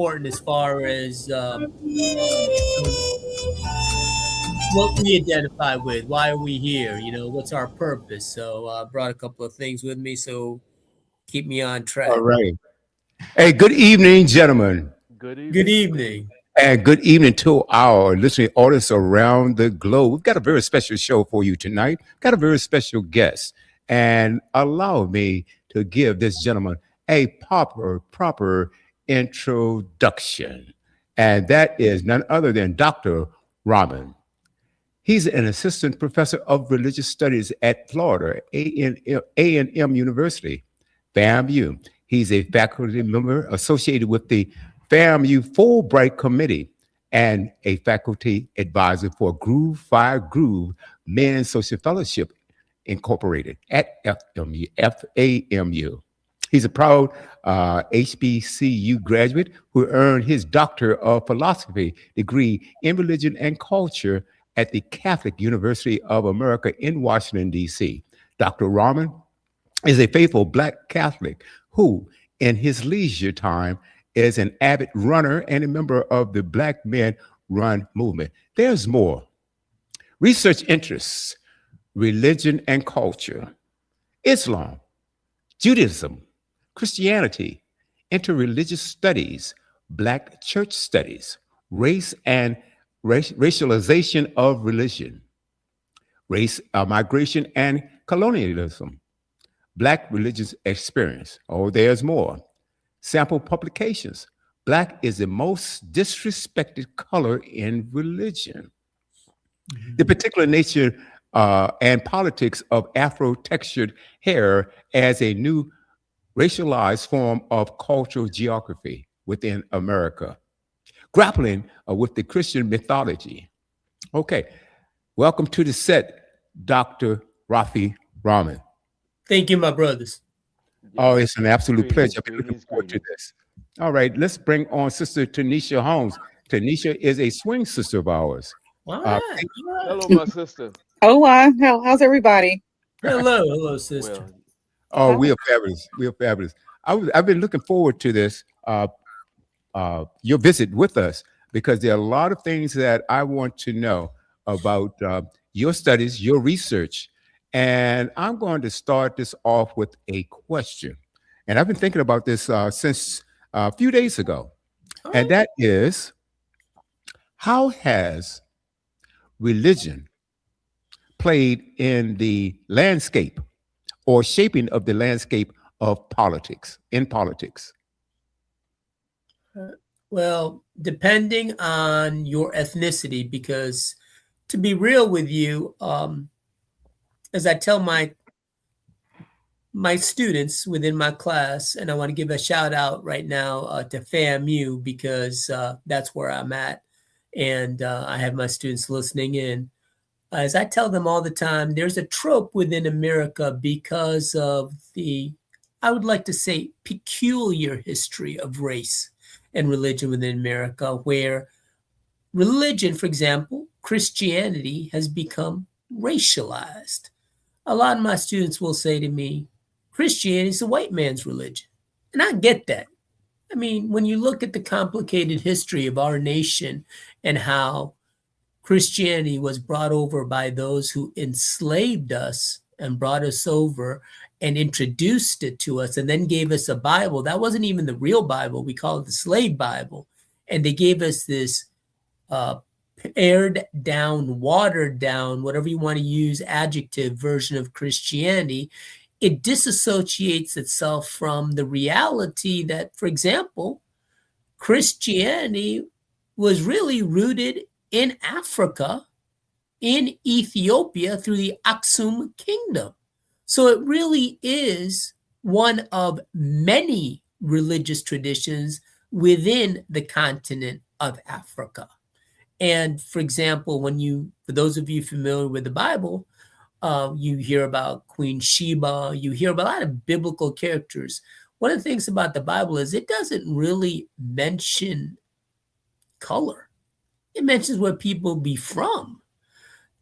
important as far as what we identify with. Why are we here? What's our purpose? So I brought a couple of things with me, so keep me on All track. right. Hey, good evening, gentlemen. Good Good evening. evening. And good evening to our listening audience around the globe. We've got a very special show for you tonight. Got a very special guest. And allow me to give this gentleman a proper introduction. And that is none other than Dr. Rahman. He's an assistant professor of religious studies at Florida A&M University, FAMU. He's a faculty member associated with the FAMU Fulbright Committee and a faculty advisor for Groove Fire Groove Men's Social Fellowship Incorporated at FAMU. He's a proud HBCU graduate who earned his Doctor of Philosophy degree in religion and culture at the Catholic University of America in Washington, D.C. Dr. Rahman is a faithful Black Catholic who, in his leisure time, is an avid runner and a member of the Black Men Run movement. There's more. Research interests, religion and culture, Islam, Judaism, Christianity, interreligious studies, Black church studies, race and racialization of religion, migration and colonialism, Black religious experience. Oh, there's more. Sample publications. Black is the most disrespected color in religion. The particular nature and politics of Afro-textured hair as a new racialized form of cultural geography within America, grappling with the Christian mythology. Okay, welcome to the set, Dr. Rafi Rahman. Thank you, my brothers. Oh, it's an absolute Greetings, pleasure. I've been looking greetings, forward to greetings. this. All right, let's bring on Sister Tanisha Holmes. Tanisha is a swing sister of ours. All Uh, right. All right. Hello, my sister. Oh, how's everybody? Hello, sister. Well, oh, Hi. we are fabulous. We are fabulous. I've been looking forward to this, your visit with us, because there are a lot of things that I want to know about your studies, your research. And I'm going to start this off with a question. And I've been thinking about this since a few days ago. All And right. that is, how has religion played in the landscape or shaping of the landscape of politics, in politics? Well, depending on your ethnicity, because to be real with you, as I tell my students within my class, and I want to give a shout out right now to FAMU because that's where I'm at, and I have my students listening in. As I tell them all the time, there's a trope within America because of the, I would like to say, peculiar history of race and religion within America, where religion, for example, Christianity, has become racialized. A lot of my students will say to me, Christianity is a white man's religion. And I get that. I mean, when you look at the complicated history of our nation and how Christianity was brought over by those who enslaved us and brought us over and introduced it to us and then gave us a Bible. That wasn't even the real Bible. We call it the slave Bible. And they gave us this pared down, watered down, whatever you want to use, adjective version of Christianity. It disassociates itself from the reality that, for example, Christianity was really rooted in Africa, in Ethiopia, through the Aksum kingdom. So it really is one of many religious traditions within the continent of Africa. And for example, for those of you familiar with the Bible, you hear about Queen Sheba, you hear about a lot of biblical characters. One of the things about the Bible is it doesn't really mention color. It mentions where people be from.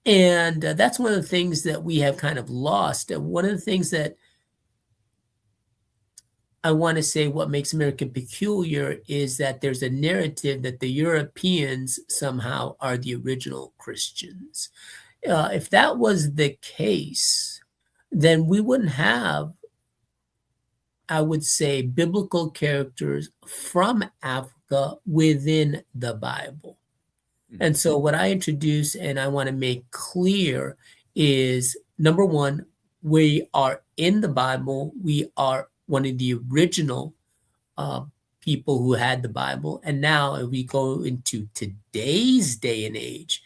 And that's one of the things that we have kind of lost. And one of the things that I want to say what makes America peculiar is that there's a narrative that the Europeans somehow are the original Christians. If that was the case, then we wouldn't have, I would say, biblical characters from Africa within the Bible. And so what I introduce and I want to make clear is, number one, we are in the Bible. We are one of the original people who had the Bible. And now if we go into today's day and age,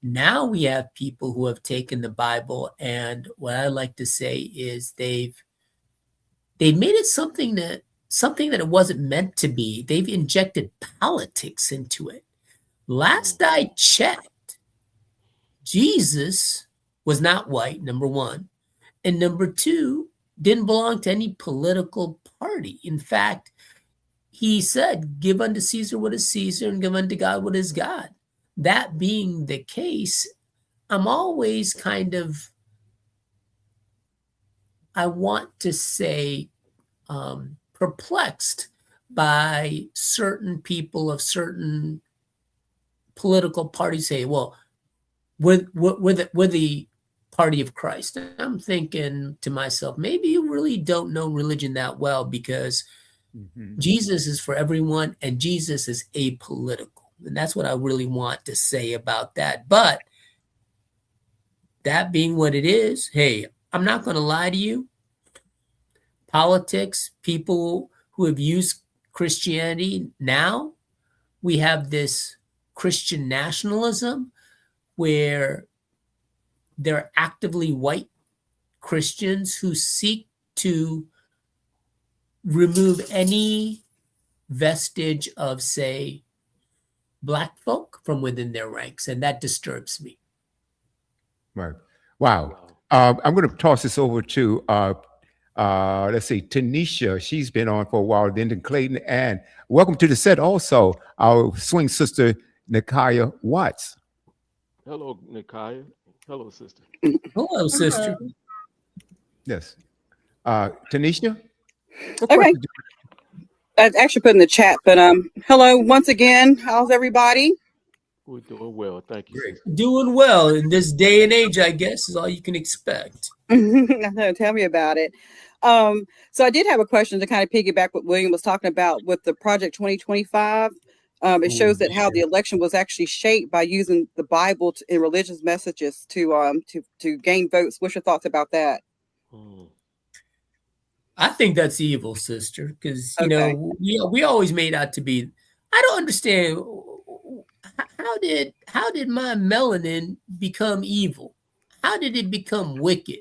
now we have people who have taken the Bible, and what I like to say is they've made it something that it wasn't meant to be. They've injected politics into it. Last I checked, Jesus was not white, number one. And number two, didn't belong to any political party. In fact, he said, give unto Caesar what is Caesar and give unto God what is God. That being the case, I'm always kind of, I want to say, perplexed by certain people of certain political parties say, well, we're the party of Christ. And I'm thinking to myself, maybe you really don't know religion that well, because Jesus is for everyone and Jesus is apolitical. And that's what I really want to say about that. But that being what it is, hey, I'm not going to lie to you. Politics, people who have used Christianity now, we have this Christian nationalism where they're actively white Christians who seek to remove any vestige of, say, Black folk from within their ranks, and that disturbs me. Right. Wow. I'm going to toss this over to, let's see, Tanisha. She's been on for a while, then to Clayton, and welcome to the set also, our swing sister, Nikaya Watts. Hello, Nikaya. Hello, sister. Hello, sister. Yes. Tanisha? Okay. I actually put in the chat, but hello once again. How's everybody? We're doing well. Thank you. Great. Sister. Doing well in this day and age, I guess, is all you can expect. Tell me about it. So I did have a question to kind of piggyback what William was talking about with the Project 2025. It shows that how the election was actually shaped by using the Bible in religious messages to gain votes. What's your thoughts about that? I think that's evil, sister, because you Okay. know we always made out to be. I don't understand how did my melanin become evil? How did it become wicked?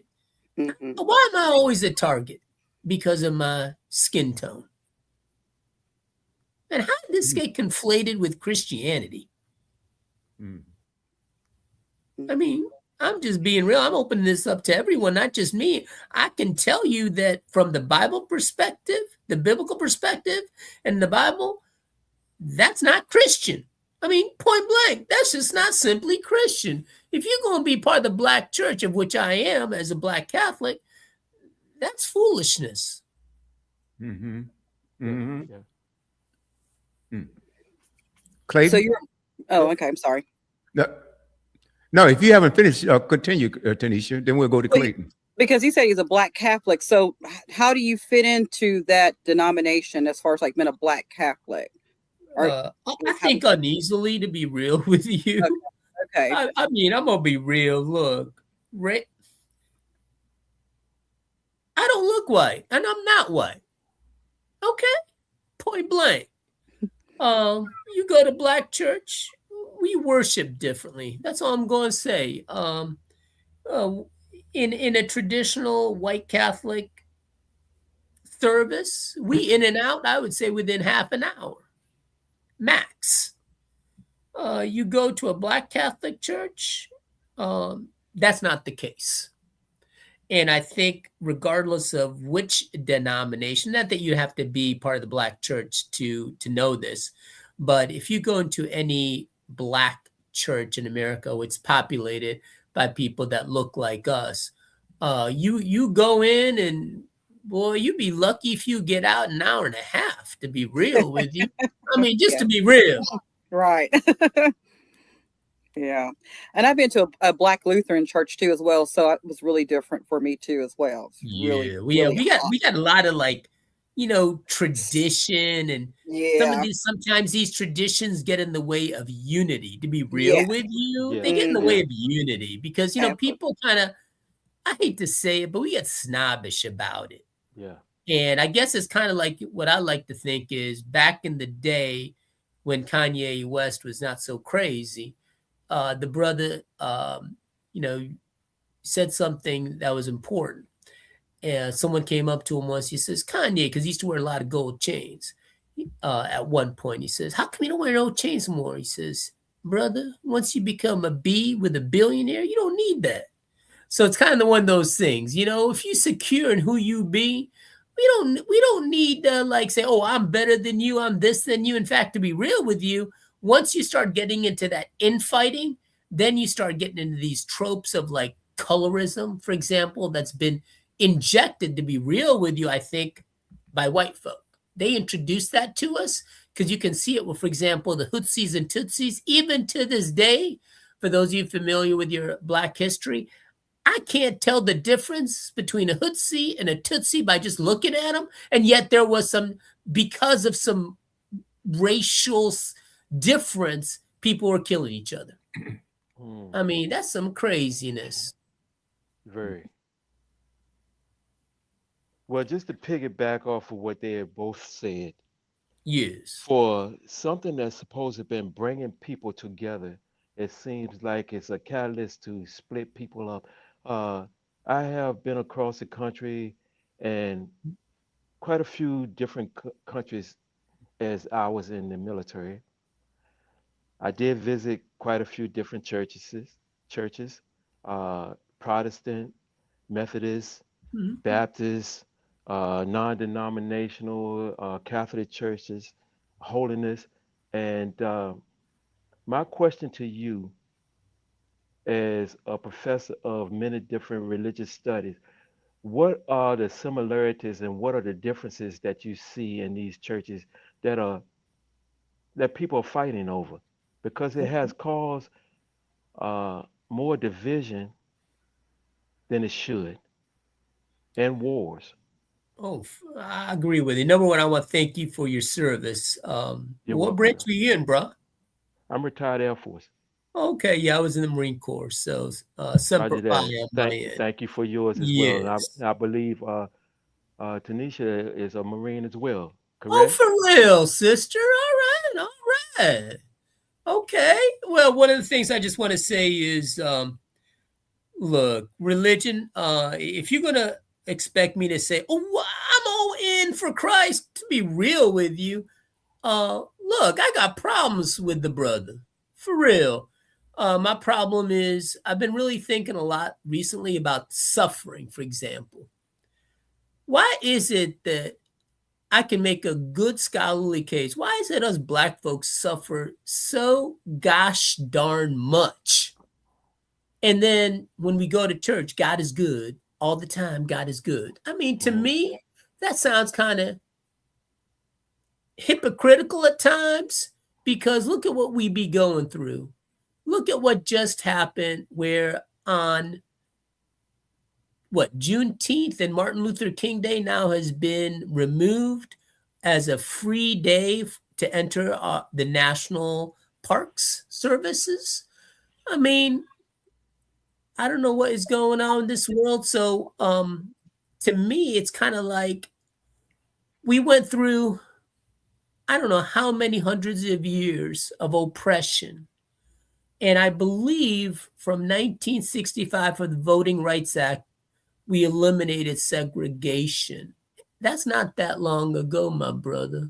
Mhm. Why am I always a target? Because of my skin tone. And how did this get conflated with Christianity? I mean, I'm just being real. I'm opening this up to everyone, not just me. I can tell you that from the Bible perspective, the biblical perspective, and the Bible, that's not Christian. I mean, point blank, that's just not simply Christian. If you're going to be part of the Black church, of which I am as a Black Catholic, that's foolishness. Clayton? So you're. Oh, okay. I'm sorry. No, if you haven't finished, continue, Tanisha. Then we'll go to Clayton. Because he said he's a Black Catholic. So how do you fit into that denomination as far as like being a Black Catholic? I think uneasily, to be real with you. Okay. I mean, I'm going to be real. Look, I don't look white, and I'm not white. Okay? Point blank. You go to Black church, we worship differently. That's all I'm going to say. In a traditional white Catholic service, we in and out, I would say, within half an hour, max. You go to a Black Catholic church, that's not the case. And I think regardless of which denomination, not that you have to be part of the Black church to know this, but if you go into any Black church in America, it's populated by people that look like us. You go in and boy, you'd be lucky if you get out an hour and a half, to be real with you. I mean, just Yeah. to be real. Right. Yeah. And I've been to a Black Lutheran church too as well, so it was really different for me too as well. It's really, Yeah, really we hot. got a lot of like, tradition, and Yeah. sometimes these traditions get in the way of unity. To be real Yes. with you, Yeah, they get in the Mhm. way yeah, of unity because Absolutely. people kind of, I hate to say it, but we get snobbish about it. yeah. And I guess it's kind of like what I like to think is back in the day when Kanye West was not so crazy, the brother, said something that was important. And someone came up to him once. He says, Kanye, because he used to wear a lot of gold chains. At one point, he says, how come you don't wear no chains anymore? He says, brother, once you become a B with a billionaire, you don't need that. So it's kind of one of those things, if you secure in who you be, we don't need to like say, oh, I'm better than you, I'm this than you. In fact, to be real with you, once you start getting into that infighting, then you start getting into these tropes of like colorism, for example, that's been injected, to be real with you, I think, by white folk. They introduced that to us because you can see it with, for example, the Hutsis and Tutsis, even to this day. For those of you familiar with your Black history, I can't tell the difference between a Hutsi and a Tutsi by just looking at them. And yet there was because of some racial difference, people were killing each other. Hmm, I mean, that's some craziness. very. Well, just to piggyback off of what they have both said, Yes. for something that's supposed to have been bringing people together, it seems like it's a catalyst to split people up. Uh, I have been across the country and quite a few different countries as I was in the military. I did visit quite a few different churches, Protestant, Methodist, Mhm. Baptist, non-denominational, Catholic churches, holiness. And my question to you, as a professor of many different religious studies, what are the similarities and what are the differences that you see in these churches that are that people are fighting over? Because it has caused uh, more division than it should, and wars. Oh, I agree with you. Number one, I want to thank you for your service. You're What welcome, branch bro. were you in, bro? I'm retired Air Force. Okay, yeah, I was in the Marine Corps, so Semper Roger Fi that. on my Thank end. thank you for yours as well. And Yes. I believe Tanisha is a Marine as well, Oh, correct? for real, sister. All right, all right. Okay. Well, one of the things I just want to say is, look, religion. If you're gonna expect me to say, "Oh, I'm all in for Christ," to be real with you, look, I got problems with the brother, for real. My problem is I've been really thinking a lot recently about suffering, for example. Why is it that I can make a good scholarly case? Why is it us black folks suffer so gosh darn much? And then when we go to church, God is good all the time. God is good. I mean, to Hmm. me, that sounds kind of hypocritical at times because look at what we be going through. Look at what just happened where on Juneteenth and Martin Luther King Day now has been removed as a free day to enter the national parks services. I mean, I don't know what is going on in this world. So, to me, it's kind of like we went through, I don't know how many hundreds of years of oppression. And I believe from 1965 for the Voting Rights Act, we eliminated segregation. That's not that long ago, my brother.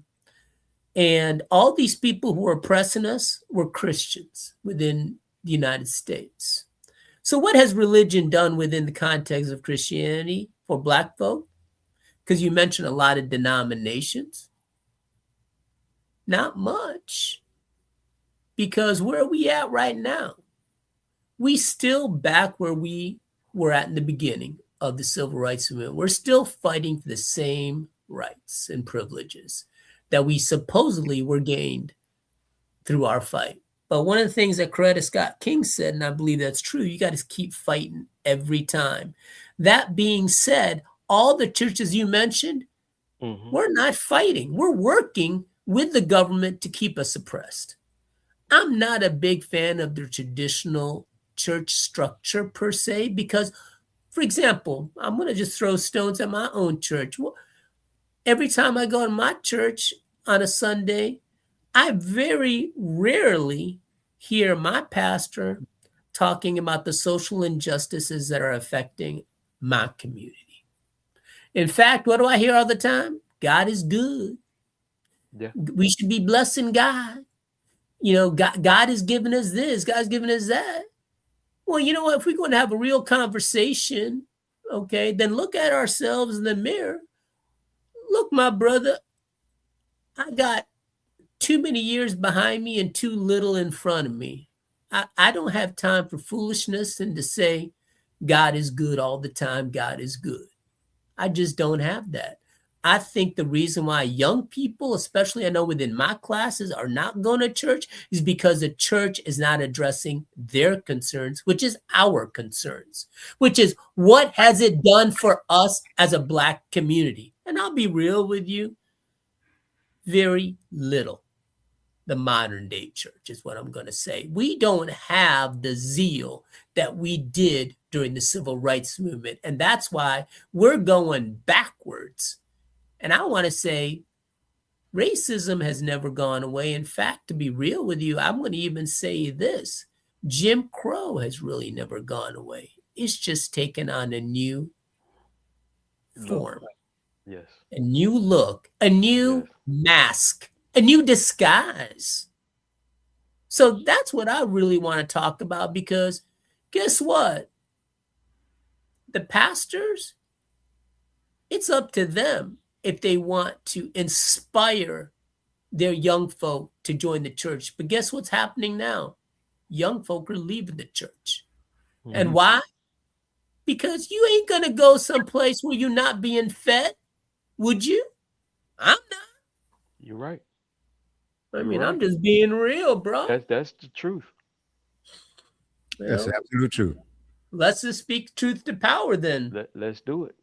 And all these people who were oppressing us were Christians within the United States. So, what has religion done within the context of Christianity for Black folk? Because you mentioned a lot of denominations. Not much. Because where are we at right now? We still back where we were at in the beginning. of the civil rights movement. We're still fighting for the same rights and privileges that we supposedly were gained through our fight. But one of the things that Coretta Scott King said, and I believe that's true, you got to keep fighting every time. That being said, all the churches you mentioned, we're not fighting. We're working with the government to keep us oppressed. I'm not a big fan of the traditional church structure per se, because, for example, I'm going to just throw stones at my own church. Every time I go to my church on a Sunday, I very rarely hear my pastor talking about the social injustices that are affecting my community. In fact, what do I hear all the time? God is good. Yeah. We should be blessing God. You know, God is giving us this, God's giving us that. Well, you know what? If we're going to have a real conversation, okay, then look at ourselves in the mirror. Look, my brother, I got too many years behind me and too little in front of me. I don't have time for foolishness and to say God is good all the time. God is good. I just don't have that. I think the reason why young people, especially I know within my classes, are not going to church is because the church is not addressing their concerns, which is our concerns, which is what has it done for us as a Black community? And I'll be real with you, very little. The modern day church is what I'm going to say. We don't have the zeal that we did during the civil rights movement. And that's why we're going backwards. And I want to say racism has never gone away. In fact, to be real with you, I'm going to even say this. Jim Crow has really never gone away. It's just taken on a new form. Yes. A new look, a new mask, a new disguise. So that's what I really want to talk about, because guess what? The pastors, it's up to them if they want to inspire their young folk to join the church. But guess what's happening now? Young folk are leaving the church. And why? Because you ain't going to go someplace where you're not being fed, would you? I'm not. You're right. I mean, I'm just being real, bro. That's the truth. That's absolute truth. Let's just speak truth to power then. Let's do it.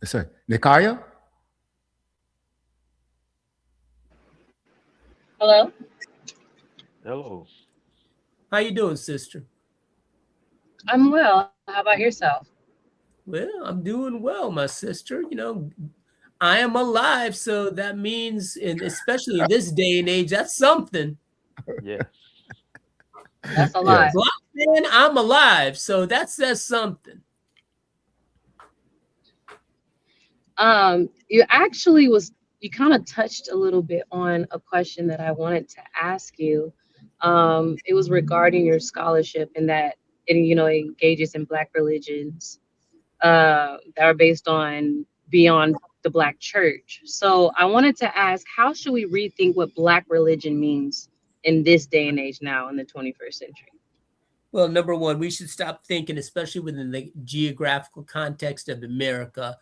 Yes, sir. Nikaya? Hello? Hello. How you doing, sister? I'm well. How about yourself? Well, I'm doing well, my sister. You know, I am alive, so that means, and especially in this day and age, that's something. Yeah. That's a lot. Black man, I'm alive, so that says something. You kind of touched a little bit on a question that I wanted to ask you. It was regarding your scholarship and that it engages in Black religions that are based on beyond the Black church. So I wanted to ask, how should we rethink what Black religion means in this day and age now in the 21st century? Well, number one, we should stop thinking, especially within the geographical context of America,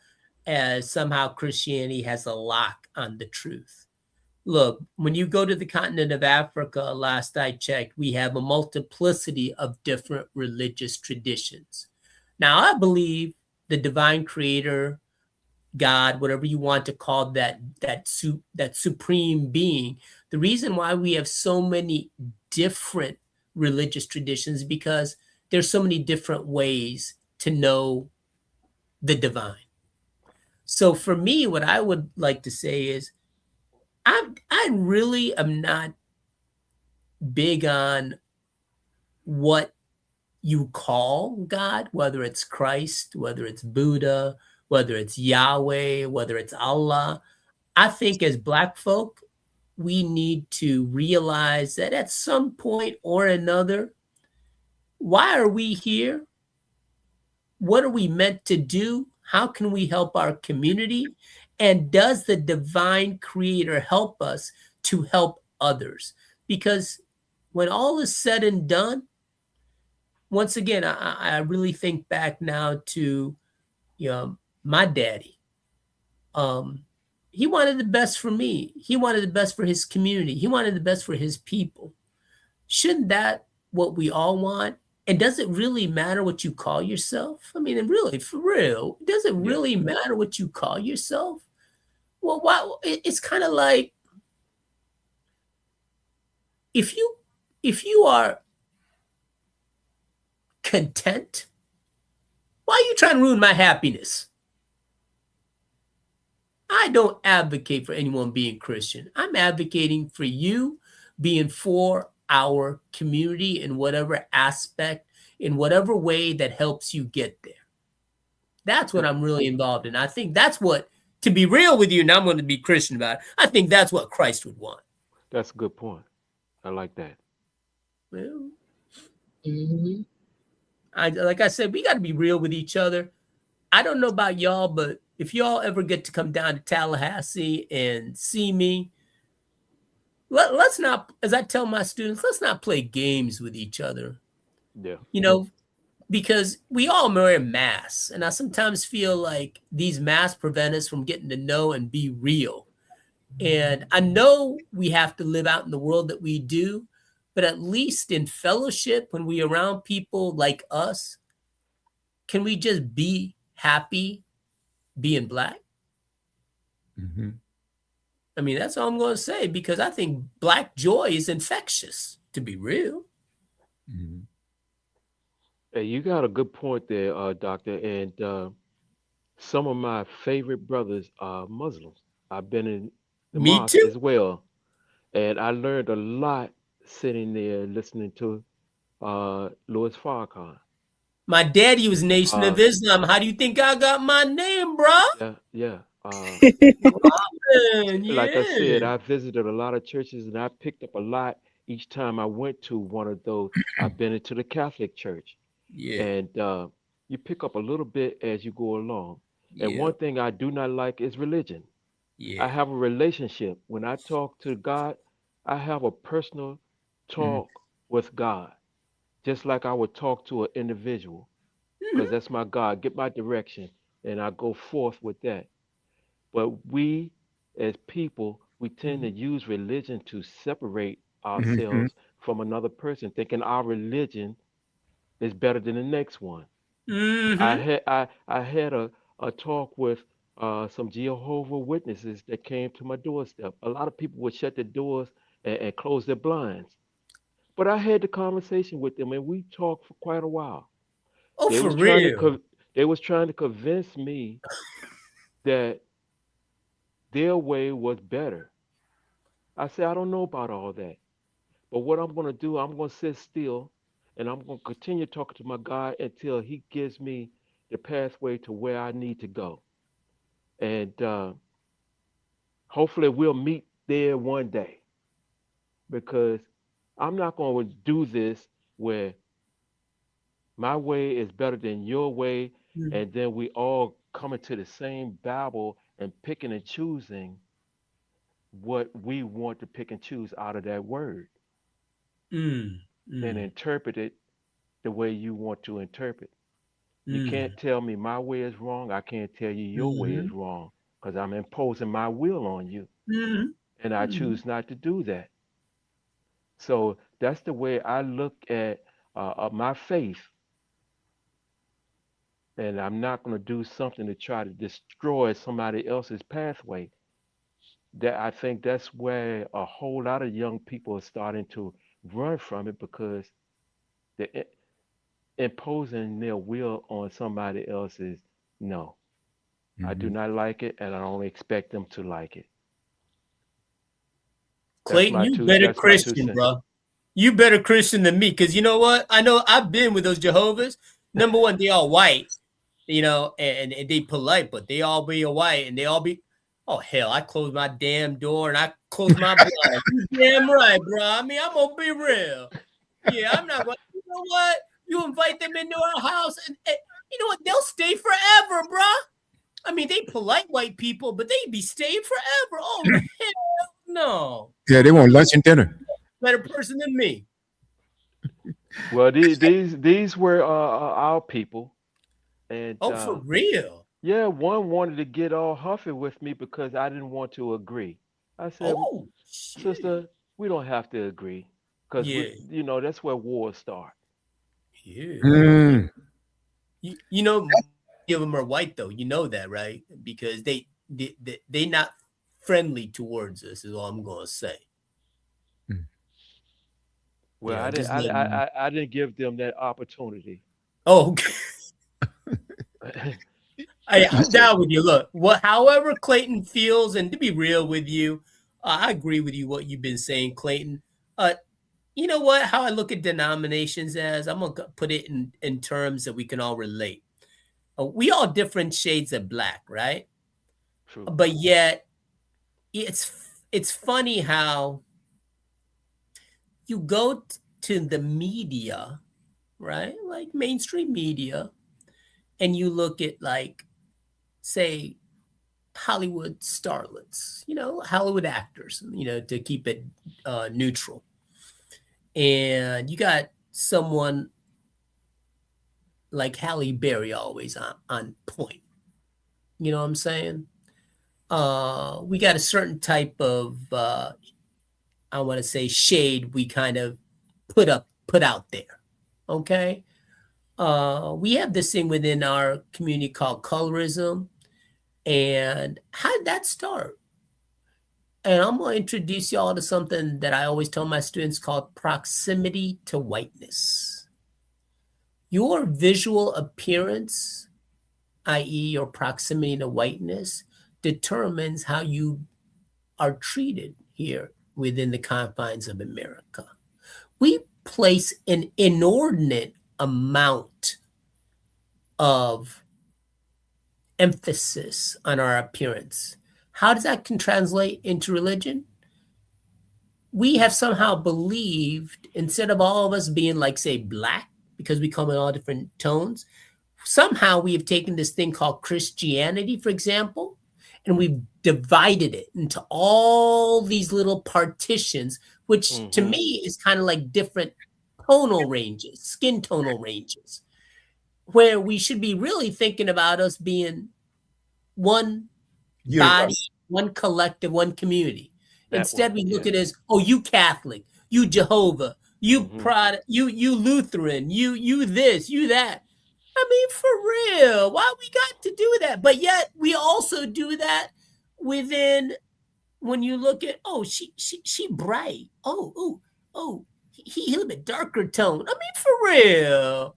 as somehow Christianity has a lock on the truth. Look, when you go to the continent of Africa, last I checked, we have a multiplicity of different religious traditions. Now, I believe the divine creator, God, whatever you want to call that supreme being, the reason why we have so many different religious traditions is because there's so many different ways to know the divine. So for me, what I would like to say is I really am not big on what you call God, whether it's Christ, whether it's Buddha, whether it's Yahweh, whether it's Allah. I think as Black folk, we need to realize that at some point or another, why are we here? What are we meant to do? How can we help our community? And does the divine creator help us to help others? Because when all is said and done, once again, I really think back now to, my daddy. He wanted the best for me. He wanted the best for his community. He wanted the best for his people. Shouldn't that what we all want? And does it really matter what you call yourself? I mean, really, for real, does it really matter what you call yourself? Well, why? It's kind of like if you are content, why are you trying to ruin my happiness? I don't advocate for anyone being Christian. I'm advocating for you being for our community in whatever aspect, in whatever way that helps you get there. That's what I'm really involved in. I think that's what, to be real with you, and I'm going to be Christian about it, I think that's what Christ would want. That's a good point. I like that. Well, Mm-hmm. like I said, we got to be real with each other. I don't know about y'all, but if y'all ever get to come down to Tallahassee and see me, let's not, as I tell my students, let's not play games with each other. Yeah. Because we all wear masks. And I sometimes feel like these masks prevent us from getting to know and be real. And I know we have to live out in the world that we do, but at least in fellowship, when we're around people like us, can we just be happy being Black? Mm-hmm. I mean, that's all I'm going to say, because I think Black joy is infectious, to be real. Mm-hmm. Hey, you got a good point there, Doctor. And some of my favorite brothers are Muslims. I've been in the Me mosque too. as well, and I learned a lot sitting there listening to Louis Farrakhan. My daddy was Nation of Uh, Islam. How do you think I got my name, bro? yeah, yeah. Like I said, Yeah. I visited a lot of churches and I picked up a lot each time I went to one of those. I've been into the Catholic Church, Yeah. and you pick up a little bit as you go along. And Yeah. one thing I do not like is religion. I Yeah. have a relationship. When I talk to God, I have a personal Mm-hmm. talk with God, just like I would talk to an individual, because Mhm. that's my God. Get my direction, and I go forth with that. But we, as people, we tend to use religion to separate Mm-hmm. ourselves from another person, thinking our religion is better than the next one. Mhm. I had a talk with some Jehovah Witnesses that came to my doorstep. A lot of people would shut their doors and close their blinds. But I had the conversation with them and we talked for quite a while. Oh, They for was trying to real. co- they was trying to convince me that their way was better. I said, I don't know about all that. But what I'm going to do, I'm going to sit still and I'm going to continue talking to my God until He gives me the pathway to where I need to go. And hopefully we'll meet there one day because I'm not going to do this where my way is better than your way. Mm. And then we all coming to the same Bible and picking and choosing what we want to pick and choose out of that word Mm. and Mm. interpret it the way you want to interpret. You Mm. can't tell me my way is wrong. I can't tell you your way is Mhm. wrong because I'm imposing my will on you. Mhm. And I Mhm. choose not to do that. So that's the way I look at my faith. And I'm not going to do something to try to destroy somebody else's pathway. That I think that's where a whole lot of young people are starting to run from it because they're imposing their will on somebody else's. No, I Mm-hmm. do not like it, and I don't expect them to like it. That's Clayton, my you two. better That's my two Christian, cents. bro. You better Christian than me, because you know what? I know I've been with those Jehovah's. Number one, they all white, and they polite, but they all be white, and they all be. Oh hell! I close my damn door and I close my blind. You damn right, bro. I mean, I'm gonna be real. Yeah, I'm not going. You know what? You invite them into our house, and you know what? They'll stay forever, bro. I mean, they polite white people, but they be staying forever. Oh hell no! Yeah, they want lunch and dinner. Better person than me. Well, these were our people, and Oh, for real? yeah, one wanted to get all huffy with me because I didn't want to agree. I said, Oh, shit. sister, we don't have to agree because Yeah, that's where wars start. yeah. Mm. You know, many of them are white though. You know that, right? Because they not friendly towards us. Is all I'm gonna say. Well, Just letting you. I didn't give them that opportunity. Oh, okay. I'm down with you. Look, however Clayton feels, and to be real with you, I agree with you what you've been saying, Clayton. Uh, you know what? How I look at denominations as I'm gonna put it in terms that we can all relate. We all different shades of black, right? True. But yet, it's funny how you go to the media, right? Like mainstream media, and you look at like, say, Hollywood starlets, Hollywood actors, to keep it neutral. And you got someone like Halle Berry always on point. You know what I'm saying? We got a certain type of, I want to say, shade we kind of put out there. Okay. We have this thing within our community called colorism. And how did that start? And I'm going to introduce y'all to something that I always tell my students called proximity to whiteness. Your visual appearance, i.e., your proximity to whiteness, determines how you are treated here within the confines of America. We place an inordinate amount of emphasis on our appearance. How does that can translate into religion? We have somehow believed, instead of all of us being like, say, black, because we come in all different tones, somehow we have taken this thing called Christianity, for example, and we've divided it into all these little partitions, which to me is kind of like different tonal ranges, skin tonal ranges, where we should be really thinking about us being one body, one collective, one community. Instead, we look at it as, oh, you Catholic, you Jehovah, you you Lutheran, you this, you that. I mean, for real, why we got to do that? But yet we also do that within, when you look at, oh, she bright. He a little bit darker tone. I mean, for real.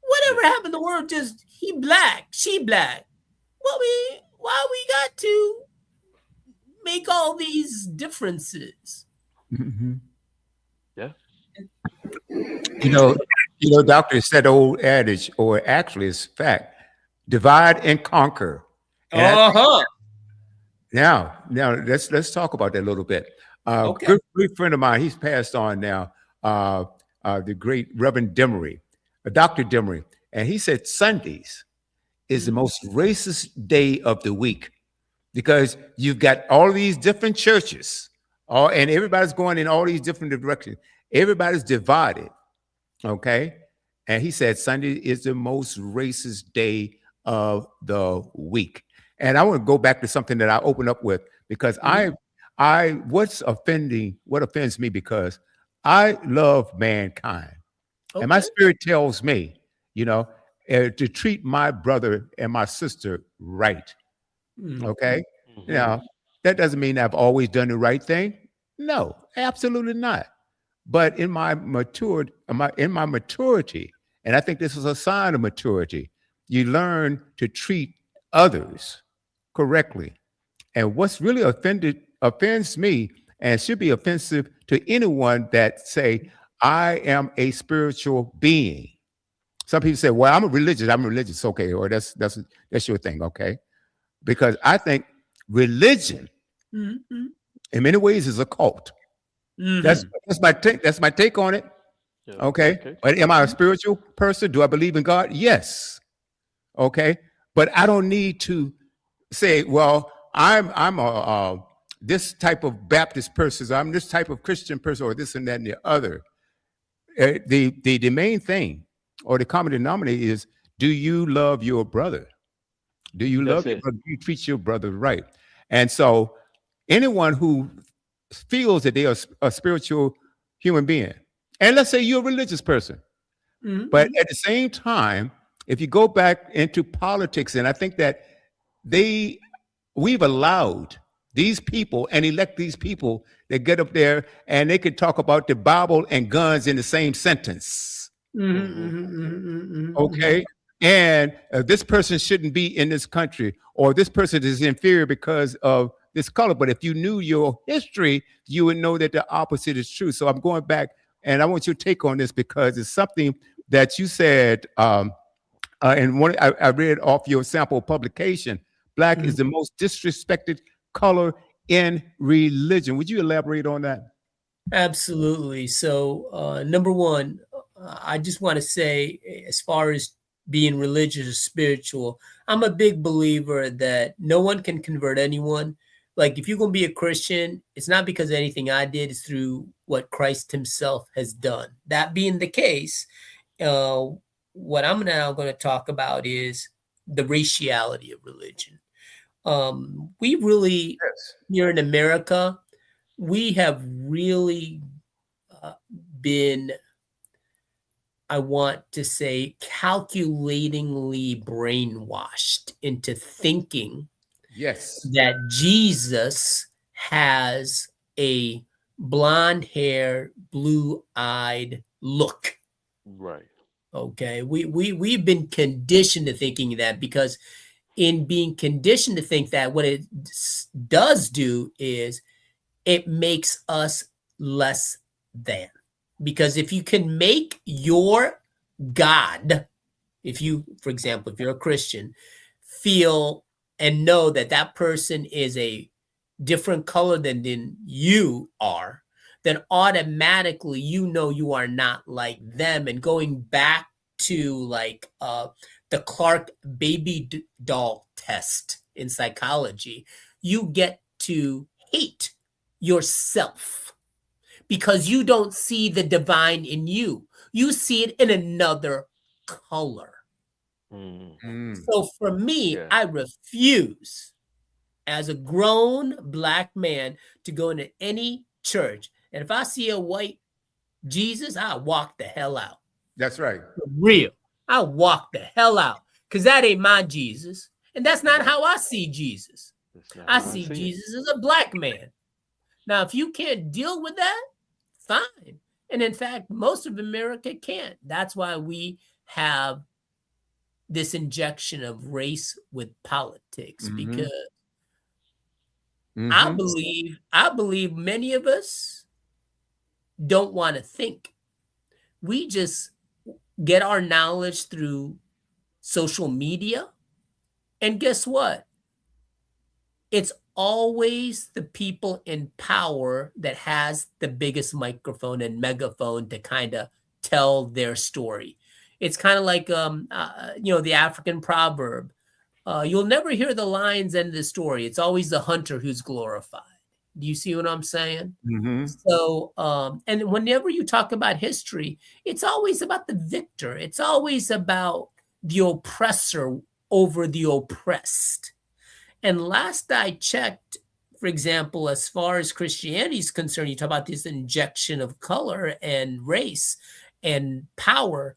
Whatever happened to the word just he black, she black? Why we got to make all these differences? Mm-hmm. Yeah. You know, doctor, it's that old adage, or actually it's fact, divide and conquer. And now let's talk about that a little bit. Okay. Good friend of mine, he's passed on now, the great Reverend Demery, Dr. Demery, and he said Sundays is the most racist day of the week because you've got all these different churches, and everybody's going in all these different directions. Everybody's divided, okay? And he said Sunday is the most racist day of the week. And I want to go back to something that I opened up with because what offends me because I love mankind. Okay. And my spirit tells me, to treat my brother and my sister right. Okay. Now, that doesn't mean I've always done the right thing. No, absolutely not. But in my maturity, and I think this is a sign of maturity, you learn to treat others correctly. And what's really offends me and should be offensive to anyone that say, I am a spiritual being. Some people say, well, I'm religious, okay, or that's your thing, okay? Because I think religion, in many ways, is a cult. That's my take on it. Yeah. Okay. But am I a spiritual person? Do I believe in God? Yes. Okay. But I don't need to say, well, I'm a this type of Baptist person, I'm this type of Christian person, or this and that and the other. the main thing or the common denominator is, do you love your brother? Do you love That's your it. brother? Do you treat your brother right? And so anyone who feels that they are a spiritual human being, and let's say you're a religious person, but Mhm. at the same time, if you go back into politics, and I think that they we've allowed these people and elect these people that get up there and they could talk about the Bible and guns in the same sentence. Mhm, Hmm. mhm, mhm, mhm, mhm. Okay. And this person shouldn't be in this country, or this person is inferior because of this color. But if you knew your history, you would know that the opposite is true. So I'm going back, and I want your take on this because it's something that you said. And one, I read off your sample publication. Black is Mhm. the most disrespected color in religion. Would you elaborate on that? Absolutely. So, number one, I just want to say, as far as being religious or spiritual, I'm a big believer that no one can convert anyone. Like, if you're going to be a Christian, it's not because of anything I did, it's through what Christ Himself has done. That being the case, uh, what I'm now going to talk about is the raciality of religion. We really, Yes. here in America, we have really uh, been, I want to say, calculatingly brainwashed into thinking Yes. that Jesus has a blonde hair, blue eyed look. Right. Okay. We've been conditioned to thinking that, because in being conditioned to think that, what it does do is it makes us less than. Because if you can make your God, if you, for example, if you're a Christian, feel and know that that person is a different color than you are, then automatically you know you are not like them. And going back to like the Clark baby doll test in psychology, you get to hate yourself because you don't see the divine in you. You see it in another color. Mm. Mm. So for me, Yeah. I refuse as a grown black man to go into any church. And if I see a white Jesus, I walk the hell out. That's right. For real. I walk the hell out because that ain't my Jesus. And that's not Right. how I see Jesus. That's not I how I see see it. Jesus as a black man. Now, if you can't deal with that, fine. And in fact, most of America can't. That's why we have this injection of race with politics, Mm-hmm. because Mm-hmm. I believe many of us don't want to think. We just get our knowledge through social media. And guess what? It's always the people in power that has the biggest microphone and megaphone to kind of tell their story. It's kind of like the African proverb. You'll never hear the lion's end of the story. It's always the hunter who's glorified. Do you see what I'm saying? Mm-hmm. So, and whenever you talk about history, it's always about the victor. It's always about the oppressor over the oppressed. And last I checked, for example, as far as Christianity is concerned, you talk about this injection of color and race and power.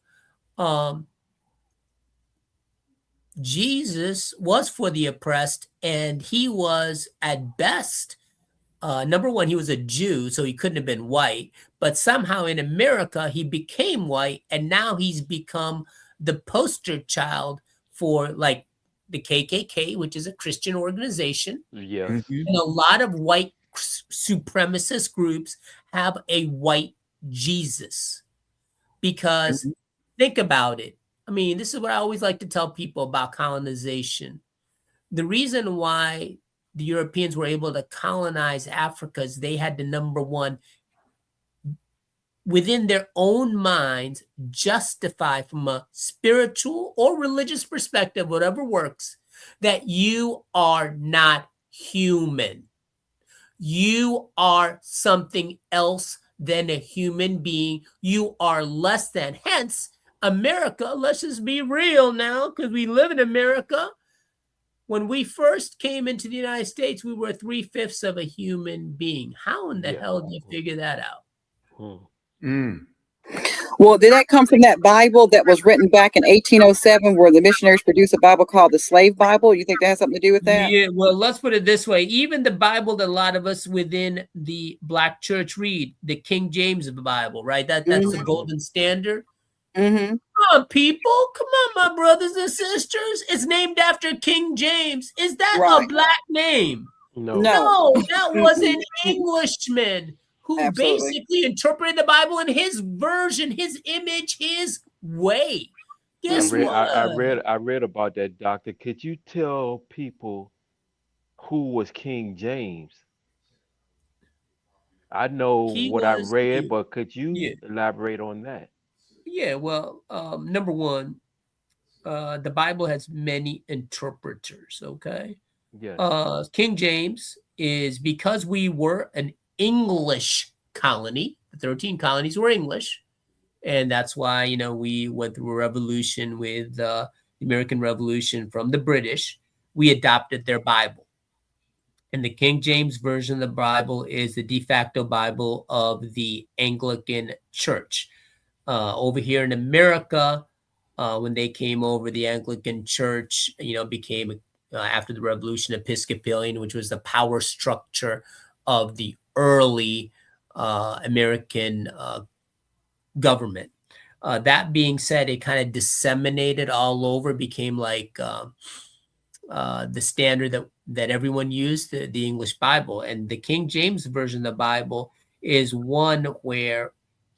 Um, Jesus was for the oppressed, and he was at best, number one, he was a Jew, so he couldn't have been white. But somehow in America, he became white, and now he's become the poster child for like the KKK, which is a Christian organization. Yes. Mm-hmm. And a lot of white supremacist groups have a white Jesus, because think about it. I mean, this is what I always like to tell people about colonization. The reason why the Europeans were able to colonize Africa is they had to, number one, within their own minds, justify from a spiritual or religious perspective, whatever works, that you are not human. You are something else than a human being. You are less than. Hence, America, let's just be real now, because we live in America. When we first came into the United States, we were 3/5 of a human being. How in the Yeah. hell do you figure that out? Well, did that come from that Bible that was written back in 1807, where the missionaries produced a Bible called the Slave Bible? You think that has something to do with that? Yeah, well, let's put it this way. Even the Bible that a lot of us within the Black church read, the King James Bible, right? That's the golden standard. Mm-hmm. Come on, people. Come on, my brothers and sisters. It's named after King James. Is that a black name? No. No, that was an Englishman who Absolutely. basically interpreted the Bible in his version, his image, his way. Guess what? I read about that, doctor. Could you tell people who was King James? I know He what I was, read, but could you yeah. elaborate on that? Yeah, well, number one, the Bible has many interpreters, okay? Yes. King James is because we were an English colony. The 13 colonies were English. And that's why, you know, we went through a revolution with the American Revolution from the British. We adopted their Bible. And the King James Version of the Bible is the de facto Bible of the Anglican Church. Over here in America, when they came over, the Anglican Church, you know, became, after the Revolution, Episcopalian, which was the power structure of the early American government. That being said, it kind of disseminated all over, became like the standard that everyone used, the English Bible. And the King James Version of the Bible is one where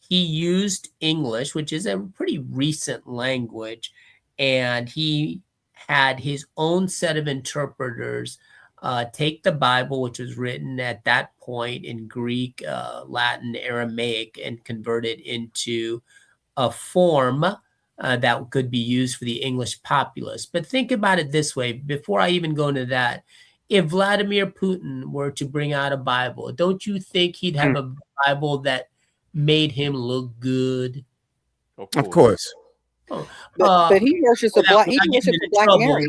he used English, which is a pretty recent language, and he had his own set of interpreters take the Bible, which was written at that point in Greek, Latin, Aramaic, and convert it into a form that could be used for the English populace. But think about it this way, before I even go into that, if Vladimir Putin were to bring out a Bible, don't you think he'd have a Bible that made him look good? Of course. Oh, but he worships a black. He worships a black Mary.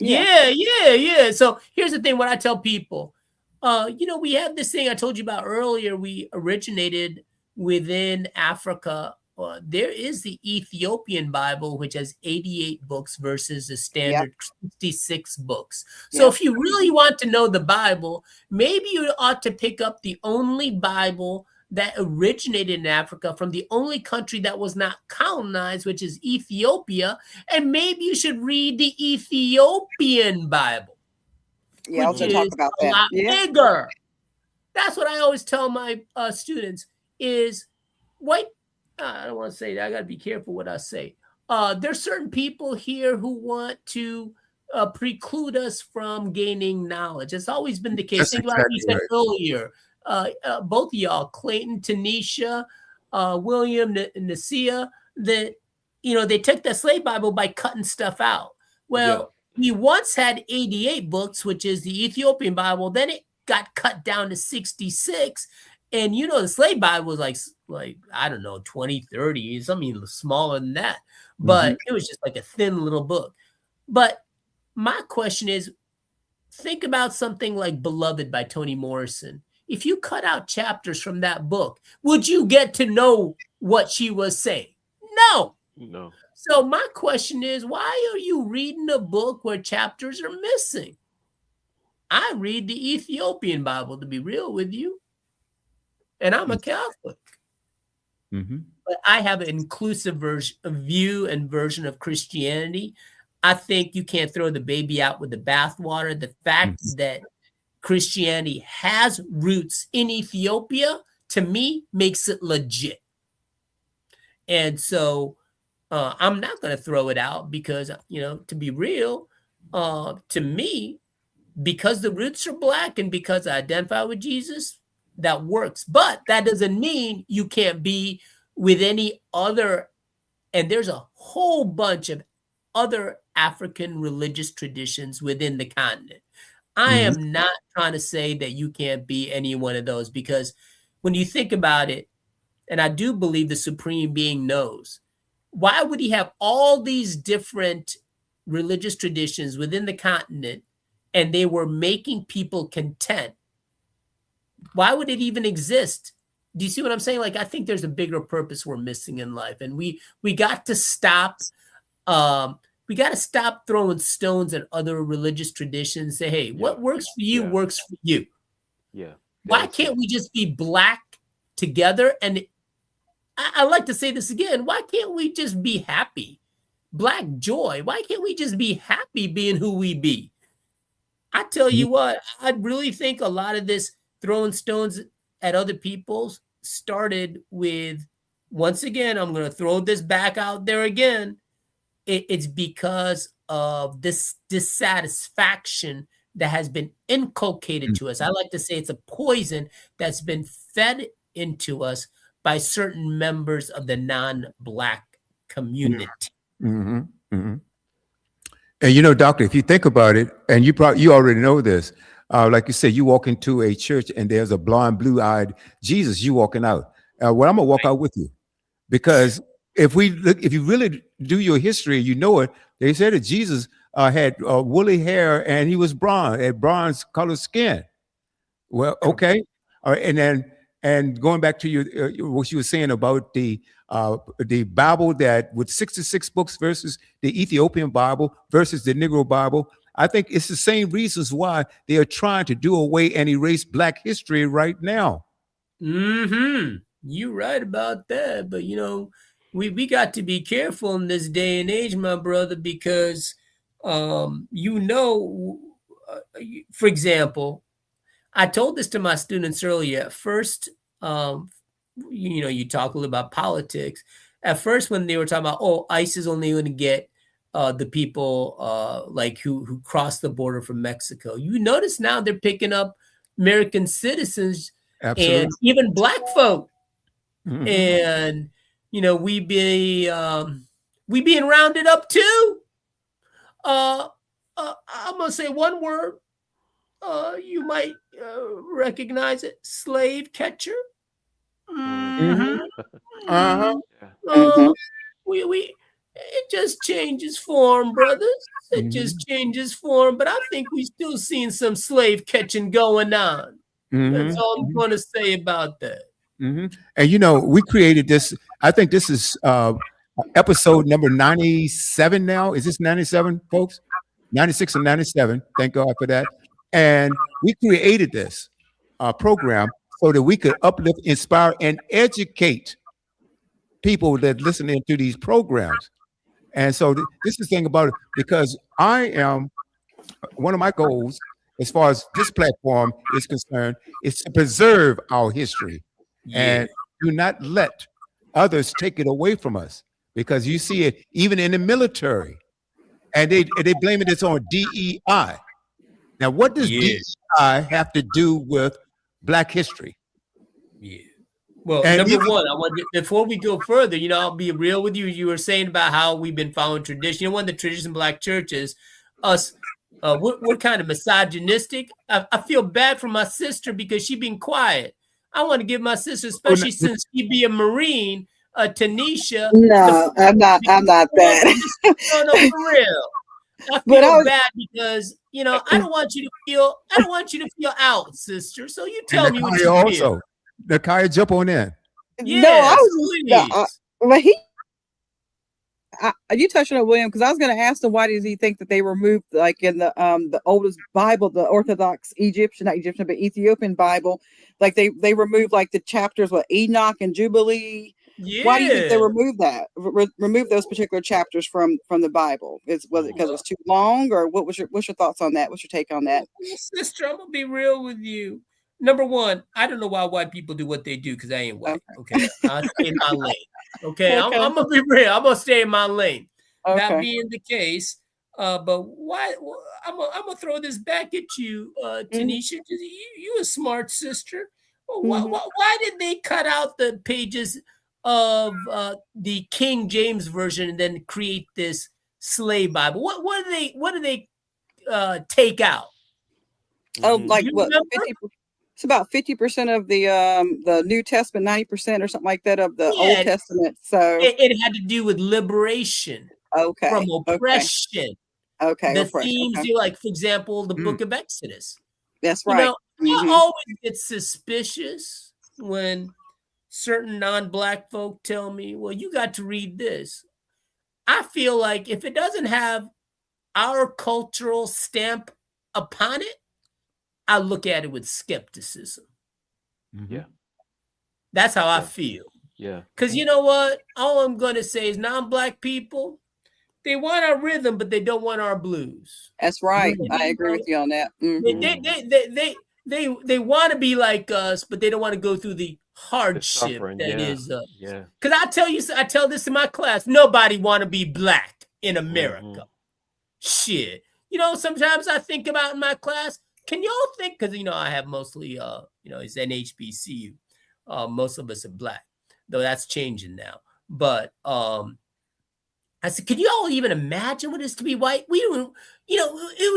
Yeah. So here's the thing: what I tell people, you know, we have this thing I told you about earlier. We originated within Africa. There is the Ethiopian Bible, which has 88 books versus the standard 66 books. So if you really want to know the Bible, maybe you ought to pick up the only Bible that originated in Africa from the only country that was not colonized, which is Ethiopia. And maybe you should read the Ethiopian Bible, Yeah, I was which going to is talk about a that. lot bigger. That's what I always tell my students is white. I don't want to say that. I got to be careful what I say. There's certain people here who want to preclude us from gaining knowledge. It's always been the case. That's Think like you said earlier. Both of y'all, Clayton, Tanisha, William, Nasia, that, you know, they took the slave Bible by cutting stuff out. Well, we once had 88 books, which is the Ethiopian Bible. Then it got cut down to 66. And, you know, the slave Bible was like, I don't know, 20, 30, something smaller than that. But it was just like a thin little book. But my question is, think about something like Beloved by Toni Morrison. If you cut out chapters from that book, would you get to know what she was saying? No. So my question is, why are you reading a book where chapters are missing? I read the Ethiopian Bible, to be real with you. And I'm a Catholic. But I have an inclusive view and version of Christianity. I think you can't throw the baby out with the bathwater. The fact that Christianity has roots in Ethiopia, to me, makes it legit. And so I'm not going to throw it out because, you know, to be real, to me, because the roots are Black and because I identify with Jesus, that works. But that doesn't mean you can't be with any other. And there's a whole bunch of other African religious traditions within the continent. I am not trying to say that you can't be any one of those, because when you think about it, and I do believe the supreme being knows, why would he have all these different religious traditions within the continent and they were making people content? Why would it even exist? Do you see what I'm saying? Like, I think there's a bigger purpose we're missing in life, and we got to stop. We got to stop throwing stones at other religious traditions. Say, hey, what works for you works for you. Yeah. Why can't we just be black together? And I like to say this again. Why can't we just be happy? Black joy. Why can't we just be happy being who we be? I tell you what, I really think a lot of this throwing stones at other people started with, once again, I'm going to throw this back out there again. It's because of this dissatisfaction that has been inculcated to us. I like to say it's a poison that's been fed into us by certain members of the non-Black community. Mm-hmm. Mm-hmm. And you know, doctor, if you think about it, and you already know this, like you said, you walk into a church and there's a blonde, blue-eyed Jesus, you walking out. Well, I'm gonna walk out with you, because if you really do your history, you know it. They said that Jesus had woolly hair and he was bronze, had bronze colored skin. Well, okay, all right, and going back to what you were saying about the Bible that with 66 books versus the Ethiopian Bible versus the Negro Bible, I think it's the same reasons why they are trying to do away and erase Black history right now. Mm-hmm. You're right about that, but you know, we got to be careful in this day and age, my brother, because you know, for example, I told this to my students earlier. At first, you know, you talk a little about politics. At first, when they were talking about, oh, ICE is only going to get the people like who cross the border from Mexico. You notice now they're picking up American citizens. Absolutely. And even Black folk. Mm-hmm. And you know, we being rounded up too. I'm gonna say one word. You might recognize it: slave catcher. Mm-hmm. Uh-huh. We it just changes form, brothers. It just changes form, but I think we still seeing some slave catching going on. That's all I'm going to say about that. And you know, we created this. I think this is episode number 97 now. Is this 97, folks? 96 and 97. Thank God for that. And we created this program so that we could uplift, inspire, and educate people that listen into these programs. And so this is the thing about it, because one of my goals as far as this platform is concerned is to preserve our history and do not let others take it away from us, because you see it even in the military, and they blame it on DEI. Now, what does DEI have to do with Black history? Yeah. Well, number one, I want before we go further, you know, I'll be real with you. You were saying about how we've been following tradition. You know, one of the traditions in Black churches, we're kind of misogynistic. I feel bad for my sister because she been quiet. I want to give my sister, especially since she be a Marine, Tanisha. No, I'm not that. No, for real. I feel bad because, you know, I don't want you to feel out, sister. So you tell me what you feel. Nakaya, jump on in. Yes, you touched on it, William, because I was going to ask him, why does he think that they removed, like in the oldest Bible, the Orthodox Ethiopian Bible, like they removed like the chapters with Enoch and Jubilee. Yeah. Why do you think they removed that? Remove those particular chapters from the Bible? Was it because it was too long, or what's your thoughts on that? What's your take on that? Sister, I'm gonna be real with you. Number one, I don't know why white people do what they do, because I ain't white. Okay, I'll stay in my lane. Okay, I'm gonna be real. I'm gonna stay in my lane. Okay. That being the case, but why? I'm gonna throw this back at you, Tanisha. You a smart sister. Why did they cut out the pages of the King James version and then create this slave Bible? What do they take out? Oh, like what? 50%? It's about 50% of the New Testament, 90% or something like that of the Old Yeah, Testament. So it had to do with liberation from okay, oppression. The oppression. themes, Okay, you like, for example, the Mm. book of Exodus. that's You right. know, I always get suspicious when certain non-black folk tell me, well, you got to read this. I feel like if it doesn't have our cultural stamp upon it, I look at it with skepticism. Yeah. That's how I Yeah. feel. Yeah. Because you know what? All I'm going to say is non-black people, they want our rhythm, but they don't want our blues. That's right. And, I you agree know, with you on that. they want to be like us, but they don't want to go through the hardship suffering. that Yeah. is. Yeah. Because I tell this in my class, nobody want to be black in America. Shit. You know, sometimes I think about in my class, can y'all think, because, you know, I have mostly, you know, it's NHBCU. Most of us are black, though that's changing now. But I said, can you all even imagine what it is to be white? We don't, you know, it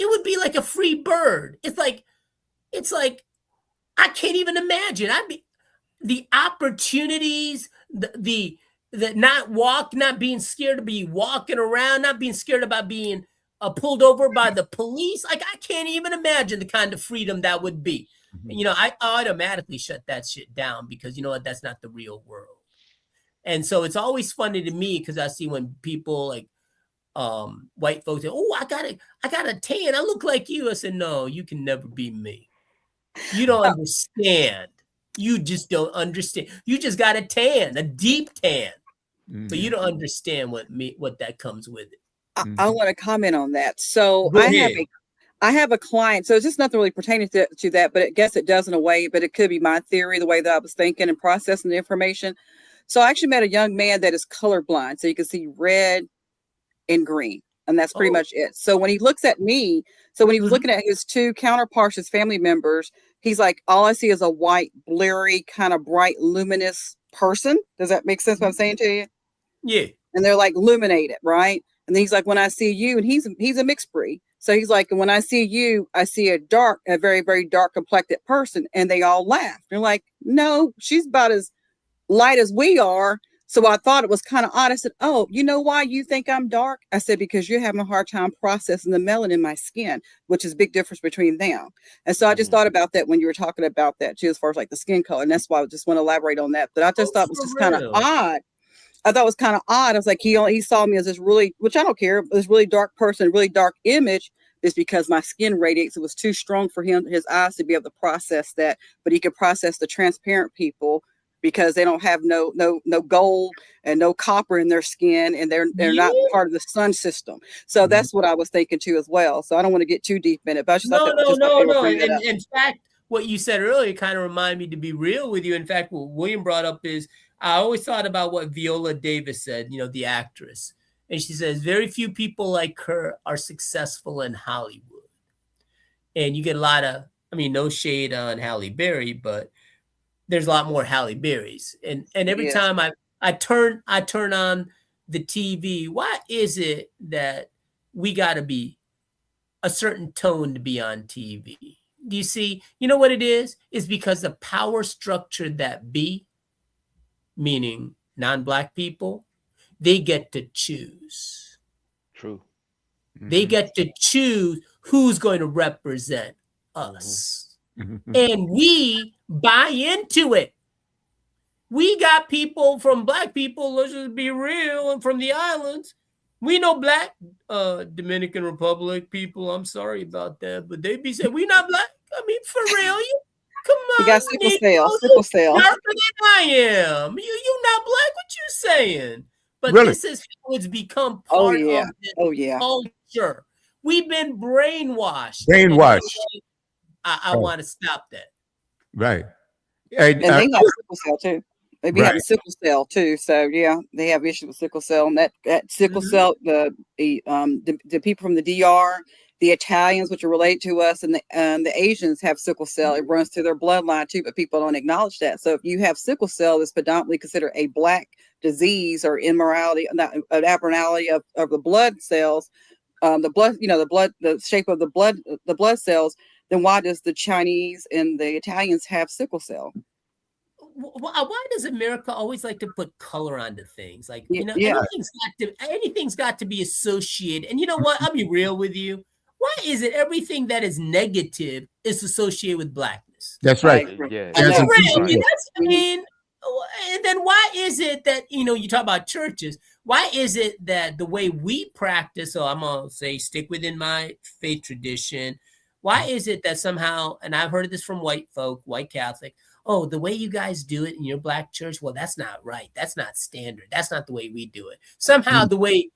would be like a free bird. It's like I can't even imagine. I'd be the opportunities, the not being scared to be walking around, not being scared about being pulled over by the police. Like, I can't even imagine the kind of freedom that would be. And, you know, I automatically shut that shit down because, you know what, that's not the real world. And so it's always funny to me because I see when people like white folks say, oh, I got a tan. I look like you. I said, no, you can never be me. You don't understand. You just don't understand. You just got a tan, a deep tan. But you don't understand what that comes with it. I want to comment on that. So Go ahead. I have a client. So it's just nothing really pertaining to that, but I guess it does in a way, but it could be my theory, the way that I was thinking and processing the information. So I actually met a young man that is colorblind. So you can see red and green. And that's pretty much it. So when he looks at me, so when he was looking at his two counterparts, his family members, he's like, all I see is a white, blurry, kind of bright, luminous person. Does that make sense what I'm saying to you? Yeah. And they're like illuminated, right? And then he's like, when I see you, and he's a mixed breed. So he's like, when I see you, I see a very, very dark complected person. And they all laugh. They're like, no, she's about as light as we are. So I thought it was kind of odd. I said, oh, you know why you think I'm dark? I said, because you're having a hard time processing the melanin in my skin, which is a big difference between them. And so I just thought about that when you were talking about that too, as far as like the skin color. And that's why I just want to elaborate on that. But I just thought it was just kind of odd. I thought it was kind of odd. I was like, he saw me as this really, which I don't care, this really dark person, really dark image. Is because my skin radiates. It was too strong for his eyes to be able to process that, but he could process the transparent people because they don't have no gold and no copper in their skin, and they're not part of the sun system. So that's what I was thinking too as well. So I don't want to get too deep in it, but I just thought no. In fact, what you said earlier kind of reminded me, to be real with you. In fact, what William brought up is I always thought about what Viola Davis said, you know, the actress. And she says, very few people like her are successful in Hollywood. And you get a lot of, I mean, no shade on Halle Berry, but there's a lot more Halle Berrys. And every time I turn on the TV, why is it that we got to be a certain tone to be on TV? Do you see? You know what it is? It's because the power structure that be, meaning non-black people, they get to choose. True. They get to choose who's going to represent us. And we buy into it. We got people from black people, let's just be real, and from the islands. We know black Dominican Republic people. I'm sorry about that, but they be saying, we not black. I mean, for real. Come on. You got sickle cell. Darker than I am. You not black. What you saying? But really? This is how it's become part of this culture. We've been brainwashed. I want to stop that. Right. And they have sickle cell too. They be having sickle cell too. So yeah, they have issues with sickle cell. And that sickle cell, the people from the DR, the Italians, which are related to us, and the Asians have sickle cell. It runs through their bloodline too, but people don't acknowledge that. So if you have sickle cell, it's predominantly considered a black disease or immorality, not an abnormality of the blood cells. The blood, the shape of the blood cells. then why does the Chinese and the Italians have sickle cell? Why does America always like to put color onto things? Like, Yeah. anything's got to be associated. And you know what? I'll be real with you. Why is it everything that is negative is associated with blackness? That's right. Yeah. I mean, real. Right. And then why is it that, you talk about churches, why is it that the way we practice, so I'm going to say stick within my faith tradition, why is it that somehow, and I've heard this from white folk, white Catholic, oh, the way you guys do it in your black church, well, that's not right. That's not standard. That's not the way we do it. Somehow the way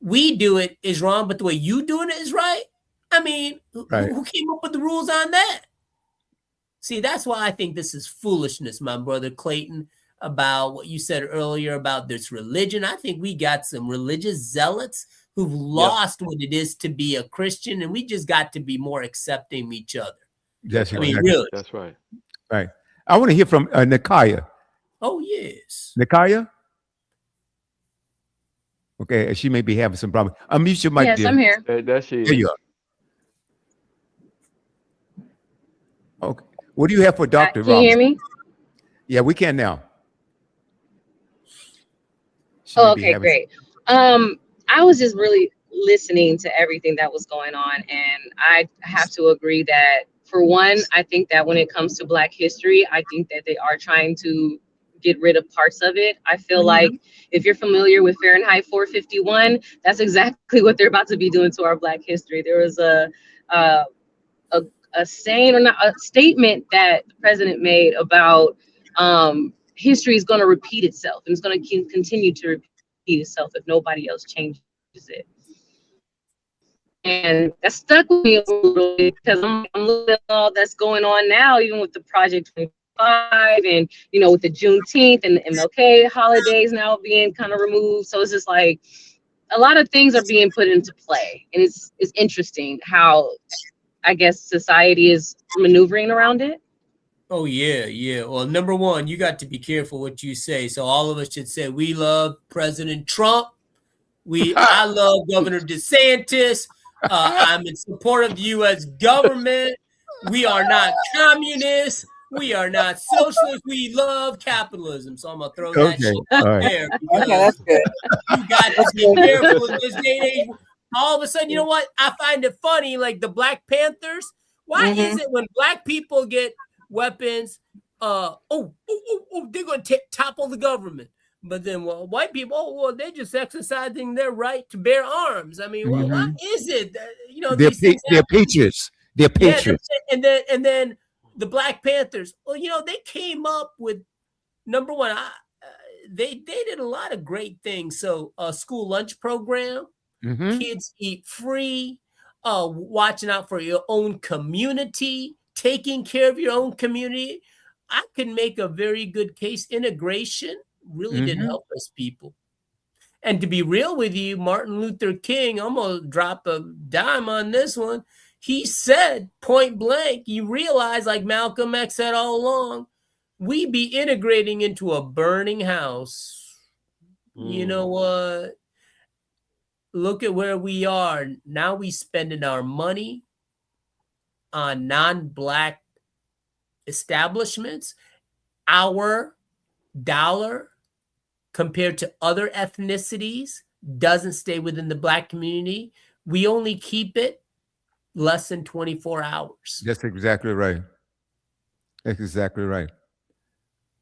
we do it is wrong, but the way you doing it is right. I mean, Right. who came up with the rules on that? See, that's why I think this is foolishness, my brother Clayton, about what you said earlier about this religion. I think we got some religious zealots who've lost what it is to be a Christian, and we just got to be more accepting of each other. That's Really. That's right. right. I want to hear from Nikaya. Oh, yes. Nikaya? Okay, she may be having some problem. Unmute your mic, Yes, dear. I'm here. That she There you are. Okay. What do you have for Dr. Can you hear Rahman? me? Yeah, we can now. She Oh, may be okay, having great. I was just really listening to everything that was going on, and I have to agree that, for one, I think that when it comes to Black history, I think that they are trying to get rid of parts of it. I feel like if you're familiar with Fahrenheit 451, that's exactly what they're about to be doing to our Black history. There was a saying, or not, a statement that the president made about history is going to repeat itself, and it's going to continue to repeat itself if nobody else changes it. And that stuck with me a little bit, because I'm looking at all that's going on now, even with the Project 25, and with the Juneteenth and the MLK holidays now being kind of removed. So it's just like a lot of things are being put into play, and it's interesting how, I guess, society is maneuvering around it. Oh, yeah. Well, number one, you got to be careful what you say. So all of us should say, we love President Trump. I love Governor DeSantis. I'm in support of the U.S. government. We are not communists. We are not socialists. We love capitalism. So I'm going to throw that shit out there. Okay, that's good. You got to be careful in this day and age. All of a sudden, you know what? I find it funny, like the Black Panthers. Why is it when Black people get weapons, they're going to topple the government? But then, white people, they're just exercising their right to bear arms. I mean, why is it that, they're patriots. They're patriots. Yeah, and then the Black Panthers, they came up with, number one, they did a lot of great things. So a school lunch program, kids eat free, watching out for your own community, taking care of your own community. I can make a very good case. Integration really didn't help us people. And to be real with you, Martin Luther King, I'm going to drop a dime on this one. He said point blank, you realize, like Malcolm X said all along, we be integrating into a burning house. You know what? Look at where we are. Now we spending our money on non-Black establishments. Our dollar compared to other ethnicities doesn't stay within the Black community. We only keep it less than 24 hours. That's exactly right. That's exactly right.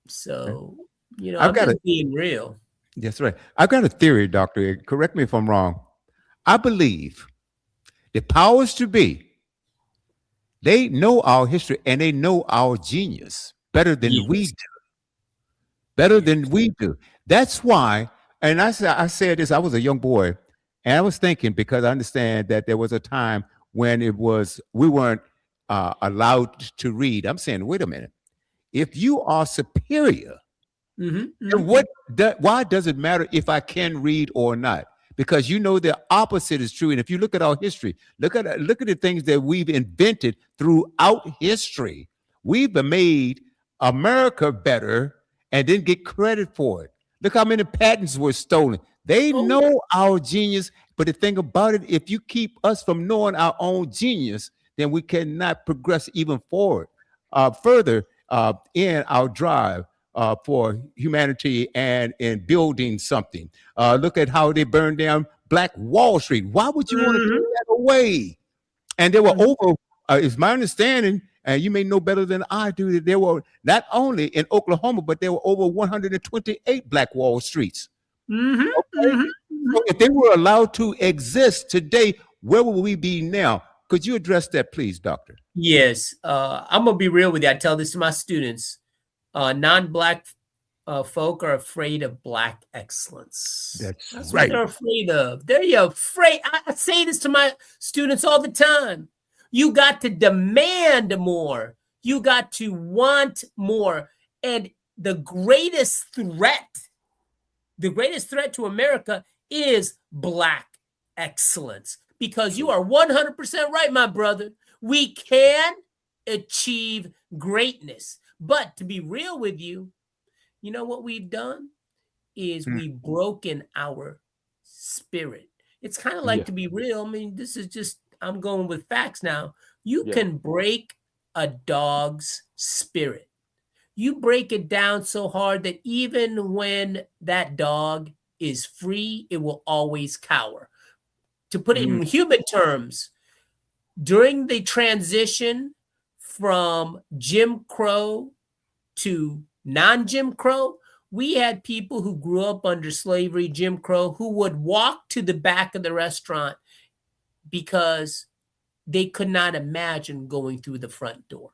So, I'm just being real. That's right. I've got a theory, Doctor. Correct me if I'm wrong. I believe the powers to be, they know our history and they know our genius better than we do. Better than we do. That's why, and I said this, I was a young boy, and I was thinking, because I understand that there was a time when we weren't allowed to read. I'm saying, wait a minute. If you are superior, then why does it matter if I can read or not? Because the opposite is true. And if you look at our history, look at the things that we've invented throughout history. We've made America better and didn't get credit for it. Look how many patents were stolen. They know our genius, but the thing about it, if you keep us from knowing our own genius, then we cannot progress even forward further in our drive for humanity and in building something. Look at how they burned down Black Wall Street. Why would you want to throw that away? And there were over, it's my understanding, and you may know better than I do, that there were not only in Oklahoma, but there were over 128 Black Wall Streets. Okay? So if they were allowed to exist today, where would we be now? Could you address that, please, Doctor? Yes. I'm going to be real with you. I tell this to my students. Non-Black folk are afraid of Black excellence. That's right. what they're afraid of. They're afraid. I say this to my students all the time. You got to demand more. You got to want more. And the greatest threat to America is Black excellence. Because you are 100% right, my brother. We can achieve greatness. But to be real with you, you know what we've done is we've broken our spirit. It's kind of like, to be real, I mean, this is just, I'm going with facts now. You can break a dog's spirit. You break it down so hard that even when that dog is free, it will always cower. To put it in human terms, during the transition from Jim Crow to non-Jim Crow, we had people who grew up under slavery, Jim Crow, who would walk to the back of the restaurant because they could not imagine going through the front door.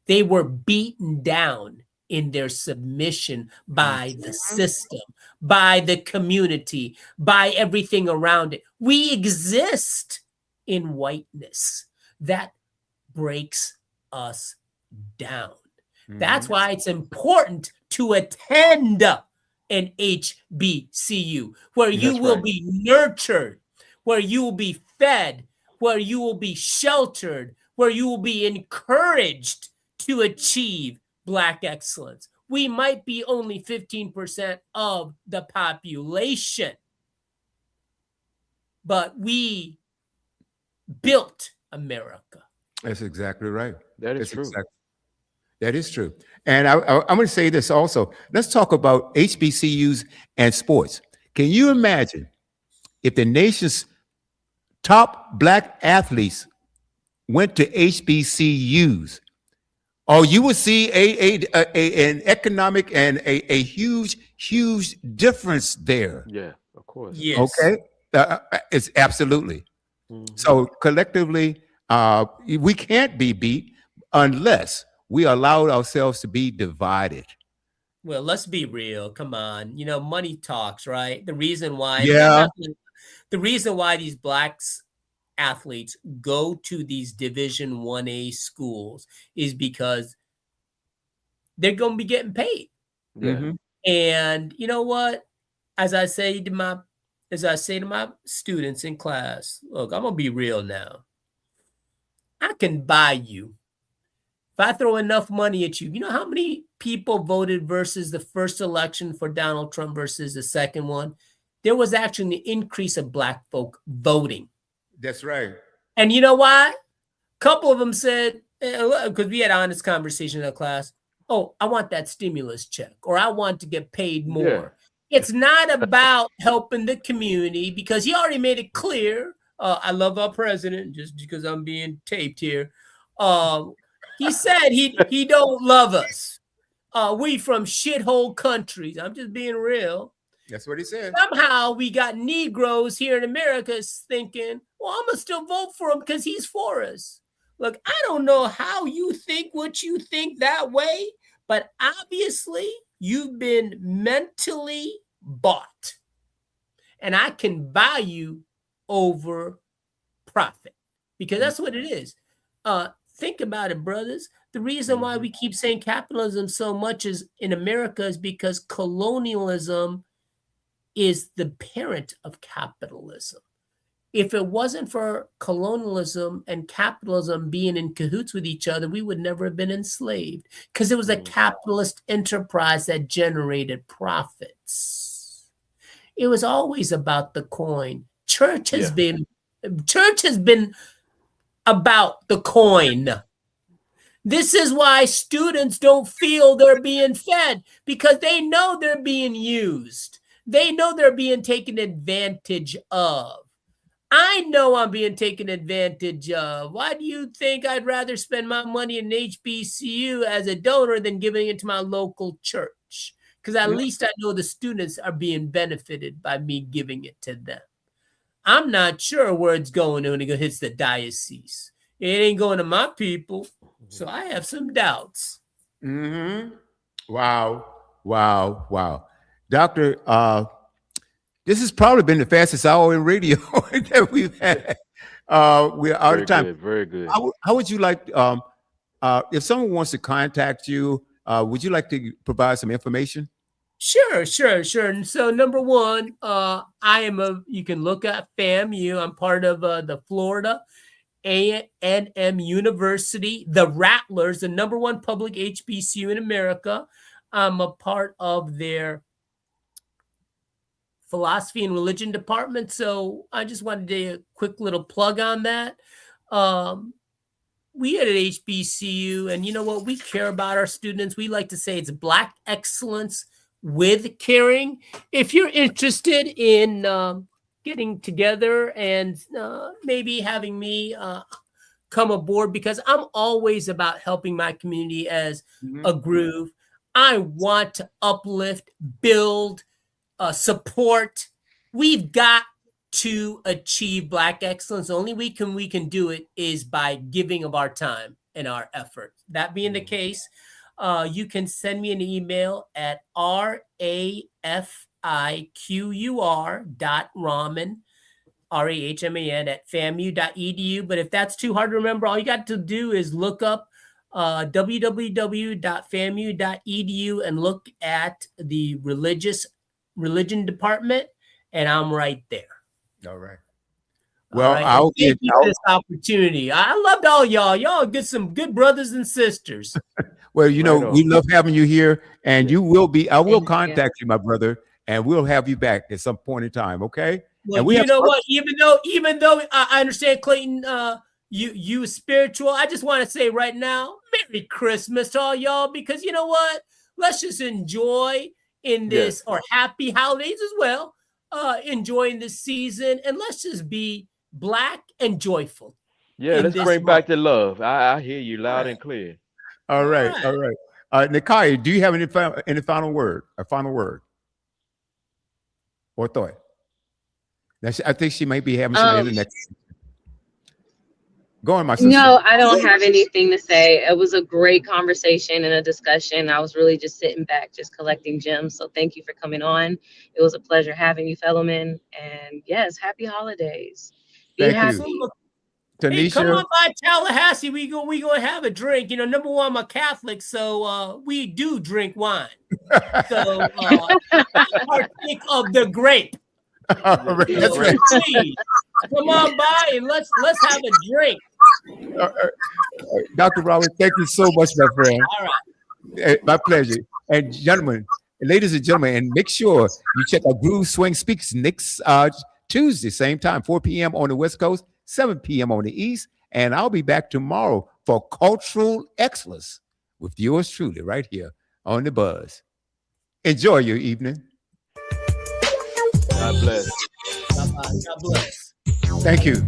They were beaten down in their submission by the system, by the community, by everything around it. We exist in whiteness. That breaks us down. That's why it's important to attend an HBCU, where you will be nurtured, where you will be fed, where you will be sheltered, where you will be encouraged to achieve Black excellence. We might be only 15% of the population, but we built America. That's exactly right. That is true. That is true. And I'm going to say this also. Let's talk about HBCUs and sports. Can you imagine if the nation's top Black athletes went to HBCUs? Oh, you would see an economic and a huge difference there. Yeah, of course. Yes. Okay. It's absolutely. So collectively, we can't be beat unless we allow ourselves to be divided. Well, let's be real. Come on. You know, money talks, right? The reason why, the reason why these Black athletes go to these Division 1A schools is because they're going to be getting paid. And you know what? As I say to my students in class, look, I'm going to be real now. I can buy you. If I throw enough money at you, you know how many people voted versus the first election for Donald Trump versus the second one? There was actually an increase of Black folk voting. That's right. And you know why? A couple of them said, because we had honest conversation in the class, oh, I want that stimulus check, or I want to get paid more. Yeah. It's not about helping the community, because he already made it clear. I love our president, just because I'm being taped here. He said he don't love us. We from shithole countries. I'm just being real. That's what he said. Somehow we got Negroes here in America thinking, well, I'm going to still vote for him because he's for us. Look, I don't know how you think what you think that way, but obviously you've been mentally bought. And I can buy you over profit, because that's what it is. Think about it, brothers. The reason why we keep saying capitalism so much is in America is because colonialism is the parent of capitalism. If it wasn't for colonialism and capitalism being in cahoots with each other, we would never have been enslaved, because it was a capitalist enterprise that generated profits. It was always about the coin. Church has been about the coin. This is why students don't feel they're being fed, because they know they're being used. They know they're being taken advantage of. I know I'm being taken advantage of. Why do you think I'd rather spend my money in HBCU as a donor than giving it to my local church? Because at least I know the students are being benefited by me giving it to them. I'm not sure where it's going when it hits the diocese. It ain't going to my people. So I have some doubts. Mm-hmm. Wow. Wow. Wow. Doctor, this has probably been the fastest hour in radio that we've had. We're out of time. Very good. How would you like, if someone wants to contact you, would you like to provide some information? Sure. And so number one, you can look at FAMU. I'm part of the Florida A&M University, the Rattlers, the number one public HBCU in America. I'm a part of their philosophy and religion department. So I just wanted to do a quick little plug on that. We at HBCU, and you know what? We care about our students. We like to say it's Black excellence with caring. If you're interested in getting together and maybe having me come aboard, because I'm always about helping my community as a groove. I want to uplift, build, support. We've got to achieve Black excellence. The only way we can do it is by giving of our time and our effort. That being the case, you can send me an email at rafiqur.rahman, RAHMAN at FAMU.edu. But if that's too hard to remember, all you got to do is look up www.famu.edu and look at the religion department, and I'm right there. All right. Well, I'll thank you for this opportunity. I loved all y'all. Y'all get some good brothers and sisters. Well, you know, we love having you here, and you will be. I will contact you, my brother, and we'll have you back at some point in time. Okay. Well, and you know what? Even though I understand, Clayton, you spiritual, I just want to say right now, Merry Christmas to all y'all, because you know what? Let's just enjoy in this, or happy holidays as well. Enjoying this season, and let's just be Black and joyful. Yeah, let's bring back the love. I hear you loud and clear. All right. Nakai, do you have any final word? A final word or thought? I think she might be having some internet. Go on, my sister. No, I don't have anything to say. It was a great conversation and a discussion. I was really just sitting back, just collecting gems. So thank you for coming on. It was a pleasure having you, fellowmen. And yes, happy holidays. Be happy. You. Tanisha, hey, come on by Tallahassee. We gonna have a drink. You know, number one, I'm a Catholic, so we do drink wine. So partake of the grape. Right. That's right. Please, come on by and let's have a drink. Dr. Robert, thank you so much, my friend. All right. My pleasure. And gentlemen, ladies and gentlemen, and make sure you check out Groove Swing Speaks next Tuesday, same time, 4 p.m. on the West Coast, 7 p.m. on the East. And I'll be back tomorrow for Cultural Excellence with yours truly right here on The Buzz. Enjoy your evening. God bless. God bless. Thank you.